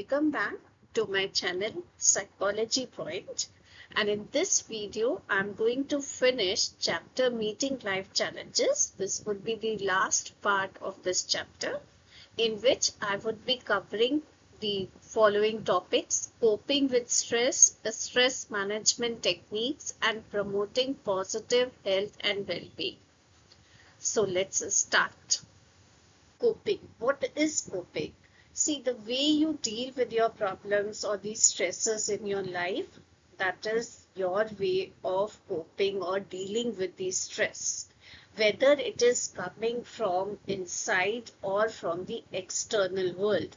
welcome back to my channel Psychology Point, and in this video I'm going to finish chapter Meeting Life Challenges. This would be the last part of this chapter, in which I would be covering the following topics: coping with stress, stress management techniques, and promoting positive health and well-being. So let's start. Coping. What is coping? See, the way you deal with your problems or the stresses in your life, that is your way of coping or dealing with the stress, whether it is coming from inside or from the external world.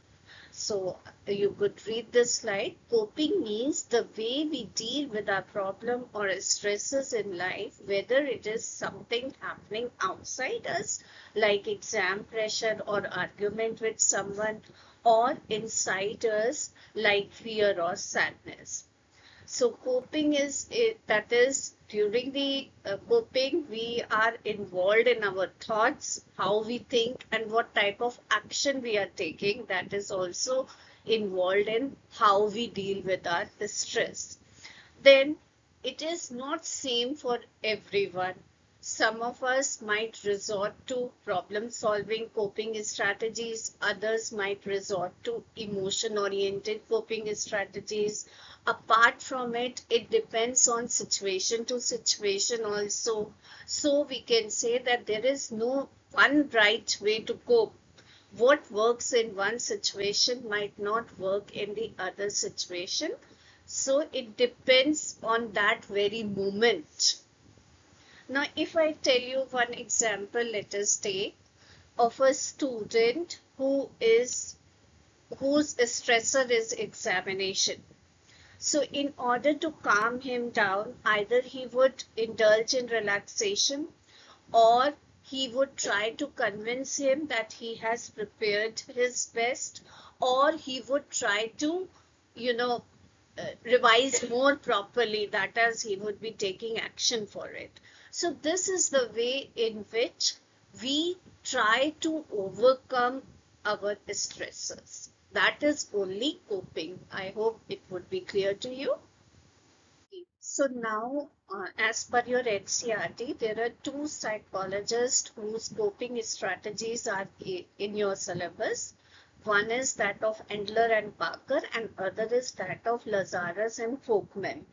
So you could read this slide. Coping means the way we deal with our problem or stresses in life, whether it is something happening outside us, like exam pressure or argument with someone, or inside us, like fear or sadness. So coping is that is during the coping we are involved in our thoughts, how we think, and what type of action we are taking. That is also involved in how we deal with our stress. Then it is not same for everyone. Some of us might resort to problem-solving coping strategies. Others might resort to emotion-oriented coping strategies. Apart from it, it depends on situation to situation also. So we can say that there is no one right way to cope. What works in one situation might not work in the other situation. So it depends on that very moment. Now, if I tell you one example, let us take of a student whose stressor is examination. So in order to calm him down, either he would indulge in relaxation, or he would try to convince him that he has prepared his best, or he would try to, revise more properly, that is, he would be taking action for it. So this is the way in which we try to overcome our stresses. That is only coping. I hope it would be clear to you. So now, as per your NCERT, there are two psychologists whose coping strategies are in your syllabus. One is that of Endler and Parker, and other is that of Lazarus and Folkman.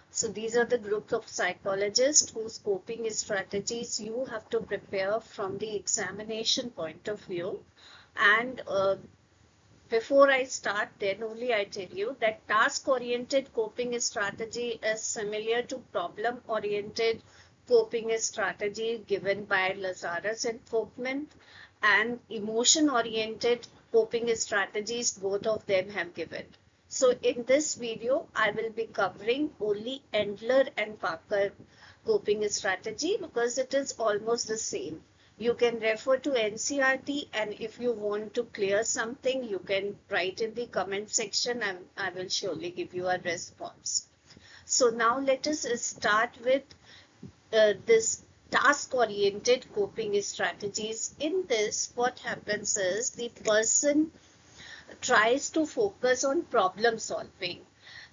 So these are the groups of psychologists whose coping strategies you have to prepare from the examination point of view. And before I start, then only I tell you that task-oriented coping strategy is similar to problem-oriented coping strategy given by Lazarus and Folkman, and emotion-oriented coping strategies both of them have given. So in this video, I will be covering only Endler and Parker coping strategy because it is almost the same. You can refer to NCERT, and if you want to clear something, you can write in the comment section and I will surely give you a response. So now let us start with this task-oriented coping strategies. In this, what happens is the person tries to focus on problem solving,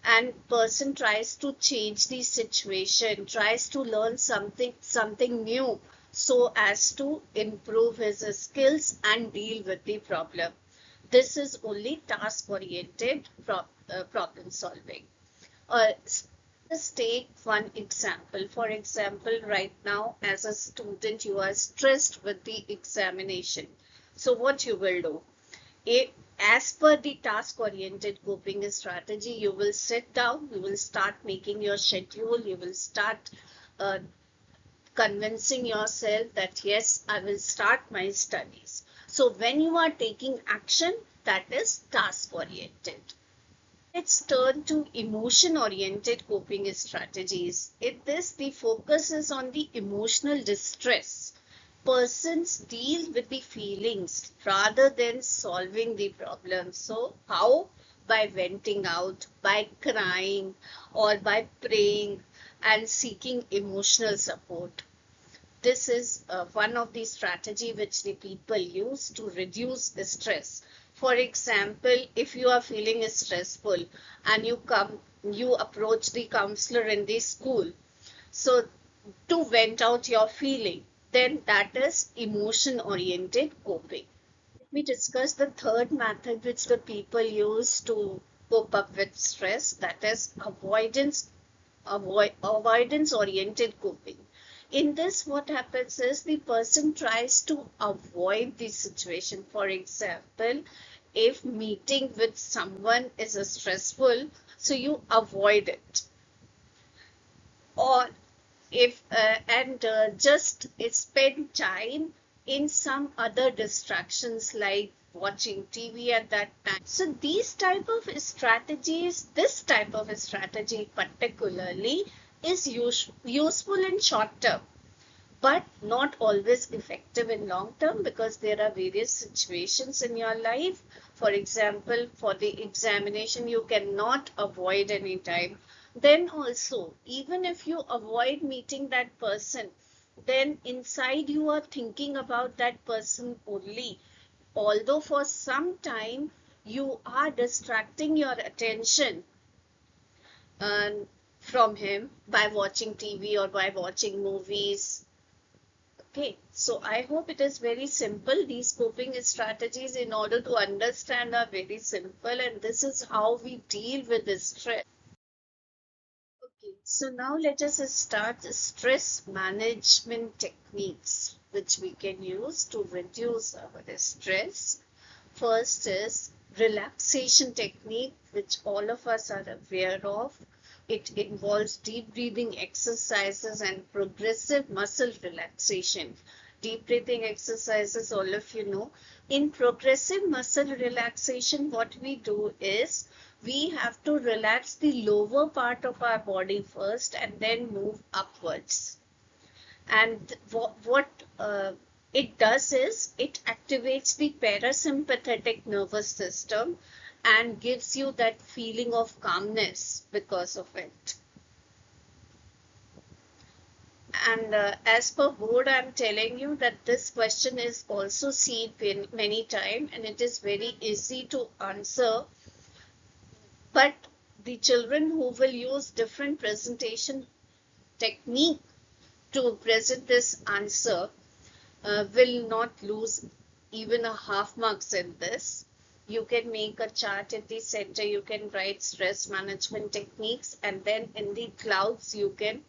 and person tries to change the situation, tries to learn something new so as to improve his skills and deal with the problem. This is only task oriented problem solving. Let's take one example. For example, right now as a student you are stressed with the examination. So what you will do? As per the task-oriented coping strategy, you will sit down, you will start making your schedule, you will start convincing yourself that yes, I will start my studies. So when you are taking action, that is task-oriented. Let's turn to emotion-oriented coping strategies. In this, the focus is on the emotional distress. Persons deal with the feelings rather than solving the problem. So how? By venting out, by crying, or by praying and seeking emotional support. This is one of the strategy which the people use to reduce the stress. For example, if you are feeling stressful and you approach the counselor in the school, so to vent out your feeling, then that is emotion oriented coping. We discuss the third method which the people use to cope up with stress, that is avoidance oriented coping. In this, what happens is the person tries to avoid the situation. For example, if meeting with someone is a stressful, so you avoid it. Or if and just spend time in some other distractions like watching TV at that time. So this type of strategy particularly is useful in short term, but not always effective in long term, because there are various situations in your life. For example, for the examination, you cannot avoid any time. Then also, even if you avoid meeting that person, then inside you are thinking about that person only. Although for some time you are distracting your attention uh, from him by watching TV or by watching movies. Okay, so I hope it is very simple. These coping strategies, in order to understand, are very simple, and this is how we deal with the stress. Okay, so now let us start the stress management techniques which we can use to reduce our stress. First is relaxation technique, which all of us are aware of. It involves deep breathing exercises and progressive muscle relaxation. Deep breathing exercises, all of you know. In progressive muscle relaxation, what we do is we have to relax the lower part of our body first and then move upwards. And what it does is it activates the parasympathetic nervous system and gives you that feeling of calmness because of it. And as per board, I'm telling you that this question is also seen many times and it is very easy to answer. But the children who will use different presentation technique to present this answer will not lose even a half marks in this. You can make a chart at the center, you can write stress management techniques, and then in the clouds you can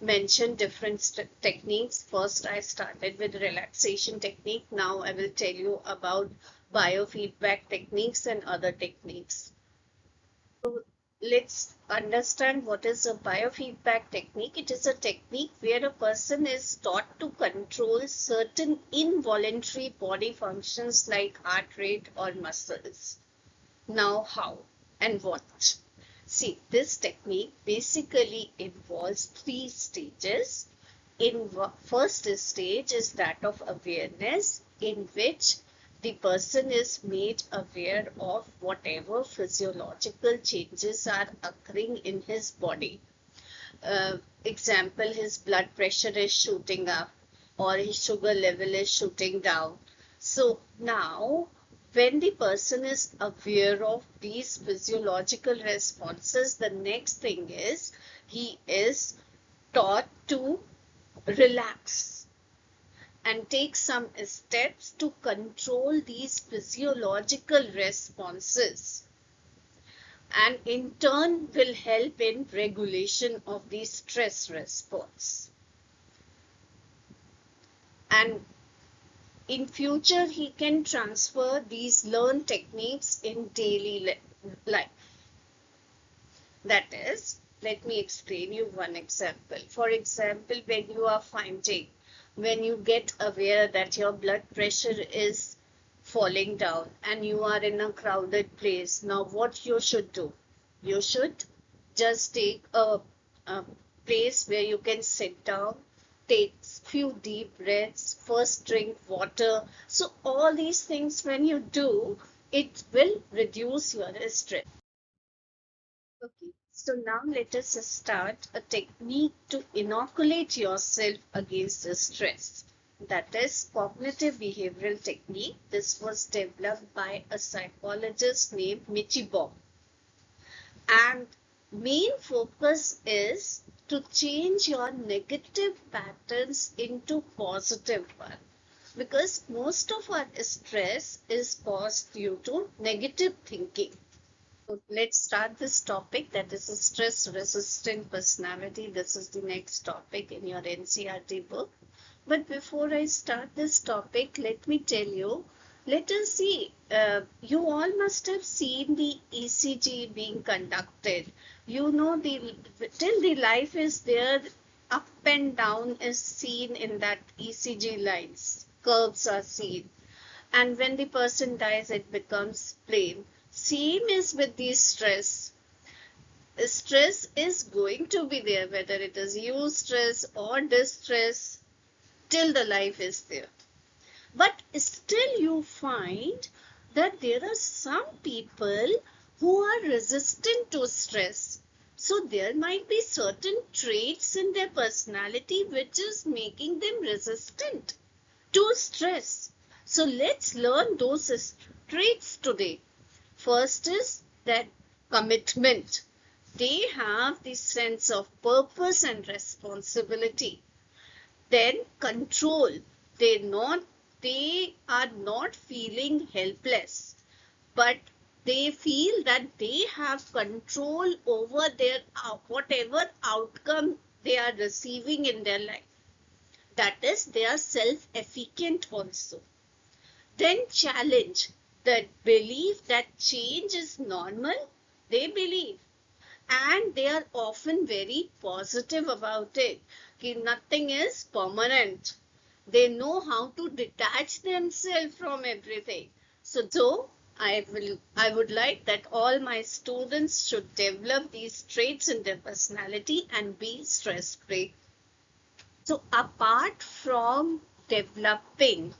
mention different techniques. First, I started with relaxation technique. Now I will tell you about biofeedback techniques and other techniques. So let's understand what is a biofeedback technique. It is a technique where a person is taught to control certain involuntary body functions like heart rate or muscles. Now, how and what? See, this technique basically involves three stages. In first stage is that of awareness, in which the person is made aware of whatever physiological changes are occurring in his body. Example, his blood pressure is shooting up or his sugar level is shooting down. So now, when the person is aware of these physiological responses, the next thing is he is taught to relax and take some steps to control these physiological responses, and in turn will help in regulation of the stress response. And in future, he can transfer these learned techniques in daily life. That is, let me explain you one example. For example, when you get aware that your blood pressure is falling down and you are in a crowded place, now what you should do? You should just take a place where you can sit down, take few deep breaths, first drink water. So all these things, when you do, it will reduce your stress. Okay, so now let us start a technique to inoculate yourself against the stress. that is cognitive behavioral technique. This was developed by a psychologist named Michibom. And main focus is to change your negative patterns into positive one, because most of our stress is caused due to negative thinking. So let's start this topic, that is a stress resistant personality. This is the next topic in your NCERT book. But before I start this topic, let me tell you, let us see, you all must have seen the ECG being conducted. You know, till the life is there, up and down is seen in that ECG lines. Curves are seen. And when the person dies, it becomes plain. Same is with the stress. Stress is going to be there, whether it is eustress or distress, till the life is there. But still you find that there are some people who are resistant to stress. So there might be certain traits in their personality which is making them resistant to stress. So let's learn those traits today. First is that commitment. They have the sense of purpose and responsibility. Then control. They are not feeling helpless, but they feel that they have control over their whatever outcome they are receiving in their life. That is, they are self-efficient also. Then challenge. The belief that change is normal, they believe. And they are often very positive about it. Nothing is permanent. They know how to detach themselves from everything. So I would like that all my students should develop these traits in their personality and be stress-free. So apart from developing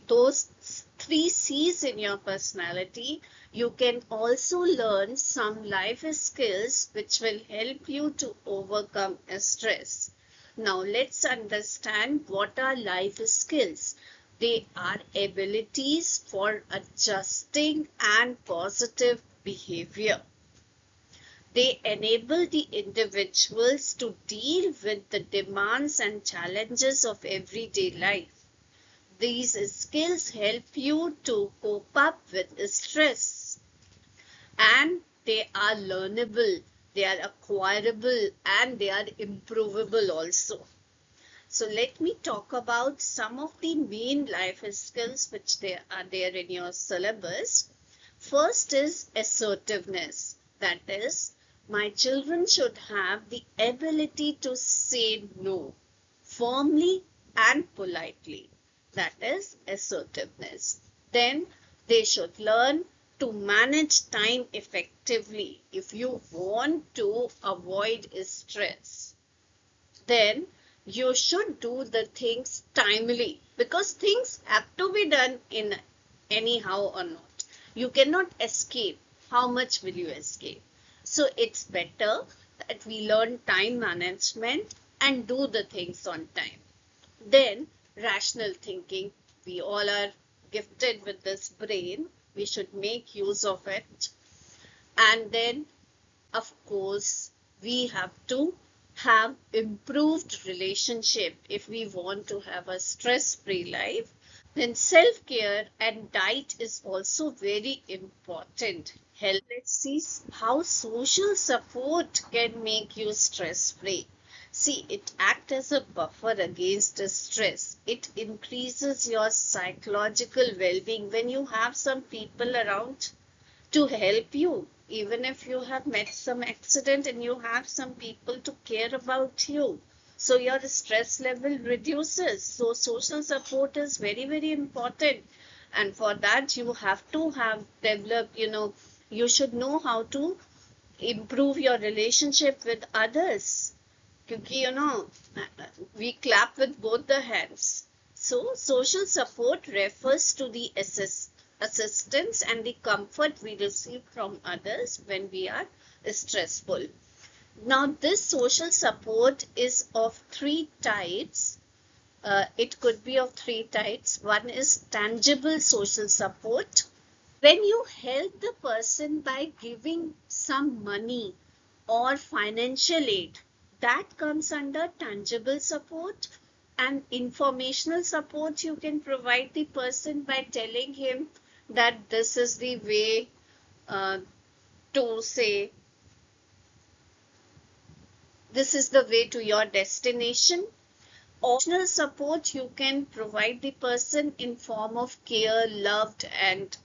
those 3 C's in your personality, you can also learn some life skills which will help you to overcome stress. Now let's understand what are life skills. They are abilities for adjusting and positive behavior. They enable the individuals to deal with the demands and challenges of everyday life. These skills help you to cope up with stress, and they are learnable, they are acquirable, and they are improvable also. So let me talk about some of the main life skills which are there in your syllabus. First is assertiveness. That is, my children should have the ability to say no firmly and politely. That is assertiveness. Then they should learn to manage time effectively if you want to avoid stress. Then you should do the things timely, because things have to be done in anyhow or not. You cannot escape. How much will you escape? So it's better that we learn time management and do the things on time. Then rational thinking. We all are gifted with this brain. We should make use of it. And then, of course, we have to have improved relationship if we want to have a stress-free life. Then self-care and diet is also very important. Let's see how social support can make you stress-free. See, it acts as a buffer against stress. It increases your psychological well-being when you have some people around to help you. Even if you have met some accident and you have some people to care about you, so your stress level reduces. So social support is very, very important. And for that, you have to have developed, you should know how to improve your relationship with others. Because, we clap with both the hands. So social support refers to the assistance and the comfort we receive from others when we are stressful. Now, this social support is of 3 types. It could be of three types. One is tangible social support. When you help the person by giving some money or financial aid, that comes under tangible support. And informational support you can provide the person by telling him that this is the way uh, to say, this is the way to your destination. Emotional support you can provide the person in form of care, loved and